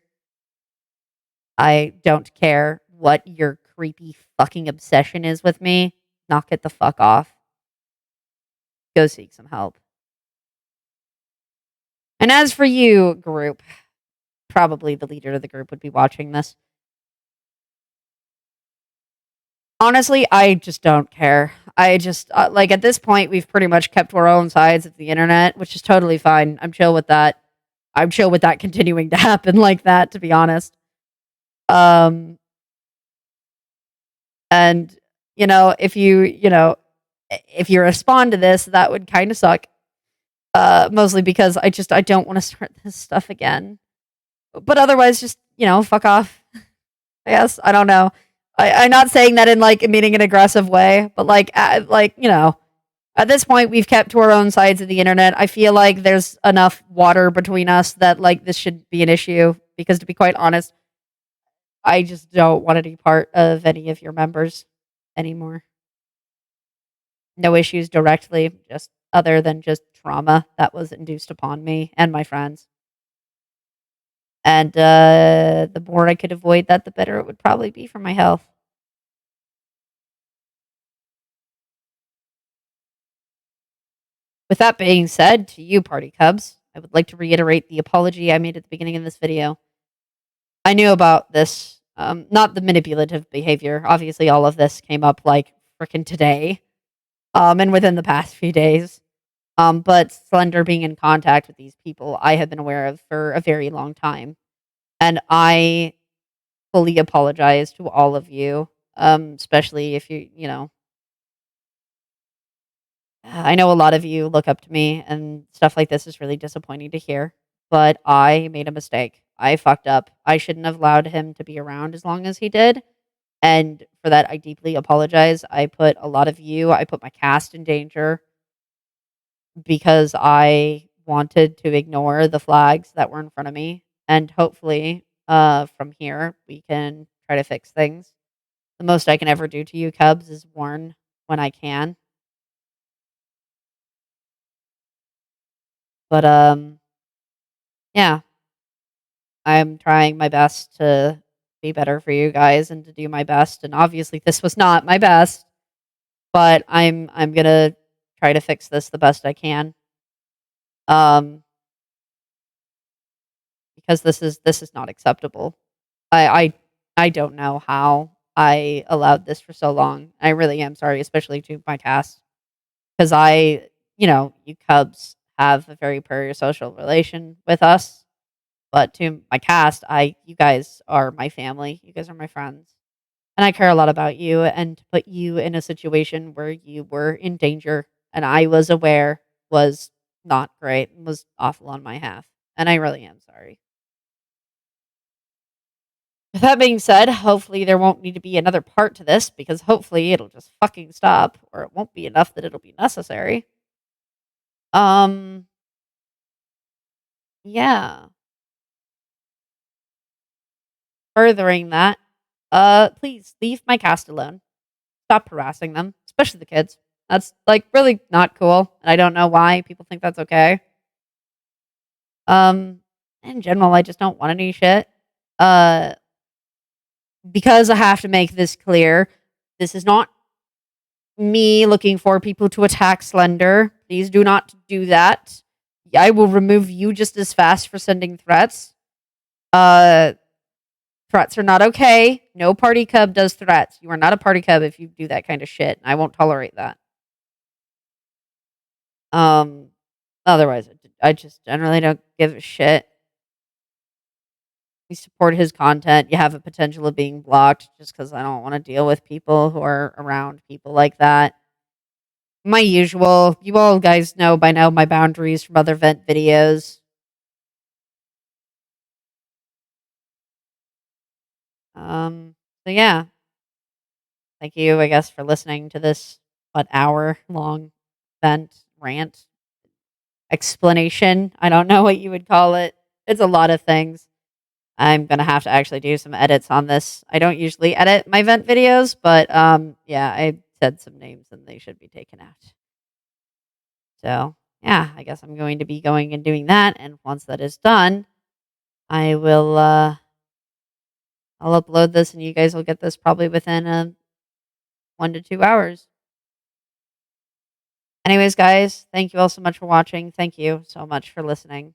I don't care what your creepy fucking obsession is with me. Knock it the fuck off. Go seek some help. And as for you, group, probably the leader of the group would be watching this. Honestly, I just don't care. I just, like, at this point, we've pretty much kept to our own sides of the internet, which is totally fine. I'm chill with that. I'm chill with that continuing to happen like that, to be honest. Um, and, if you respond to this, that would kind of suck. Mostly because I don't want to start this stuff again. But otherwise, just, fuck off. I guess. I don't know. I'm not saying that in like meaning an aggressive way, but at this point, we've kept to our own sides of the internet. I feel like there's enough water between us that like this should be an issue. Because to be quite honest, I just don't want any part of any of your members anymore. No issues directly, just other than just trauma that was induced upon me and my friends. And the more I could avoid that, the better it would probably be for my health. With that being said, to you, Party Cubs, I would like to reiterate the apology I made at the beginning of this video. I knew about this, not the manipulative behavior. Obviously, all of this came up like freaking today, and within the past few days. But Slender being in contact with these people, I have been aware of for a very long time. And I fully apologize to all of you, especially if I know a lot of you look up to me, and stuff like this is really disappointing to hear, but I made a mistake. I fucked up. I shouldn't have allowed him to be around as long as he did. And for that, I deeply apologize. I put a lot of you, I put my cast in danger because I wanted to ignore the flags that were in front of me. And hopefully, from here, we can try to fix things. The most I can ever do to you, Cubs, is warn when I can. But yeah, I'm trying my best to be better for you guys and to do my best. And obviously, this was not my best, but I'm gonna try to fix this the best I can. Um, because this is not acceptable. I I don't know how I allowed this for so long. I really am sorry, especially to my cast, because you Cubs have a very parasocial relation with us. But to my cast, you guys are my family. You guys are my friends. And I care a lot about you, and to put you in a situation where you were in danger and I was aware was not great and was awful on my half. And I really am sorry. With that being said, hopefully there won't need to be another part to this because hopefully it'll just fucking stop or it won't be enough that it'll be necessary. Um yeah. Furthering that, please leave my cast alone. Stop harassing them, especially the kids. That's like really not cool. And I don't know why people think that's okay. Um in general, I just don't want any shit. Uh because I have to make this clear, this is not me looking for people to attack Slender. Please do not do that. I will remove you just as fast for sending threats. Uh, threats are not okay. No party cub does threats. You are not a party cub if you do that kind of shit. I won't tolerate that. Um, otherwise, I just generally don't give a shit. You support his content. You have a potential of being blocked just because I don't want to deal with people who are around people like that. My usual. You all guys know by now my boundaries from other vent videos. So yeah, thank you, I guess, for listening to this hour long vent rant explanation. I don't know what you would call it. It's a lot of things. I'm gonna have to actually do some edits on this. I don't usually edit my vent videos, but yeah, I said some names and they should be taken out. So yeah, I guess I'm going to be going and doing that. And once that is done, I will I'll upload this and you guys will get this probably within 1 to 2 hours. Anyways, guys, thank you all so much for watching. Thank you so much for listening.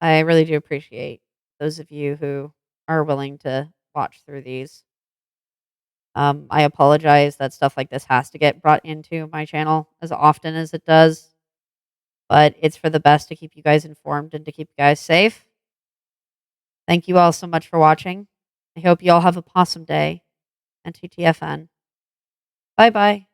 I really do appreciate those of you who are willing to watch through these. I apologize that stuff like this has to get brought into my channel as often as it does, but it's for the best to keep you guys informed and to keep you guys safe. Thank you all so much for watching. I hope you all have a awesome day, and TTFN. Bye bye.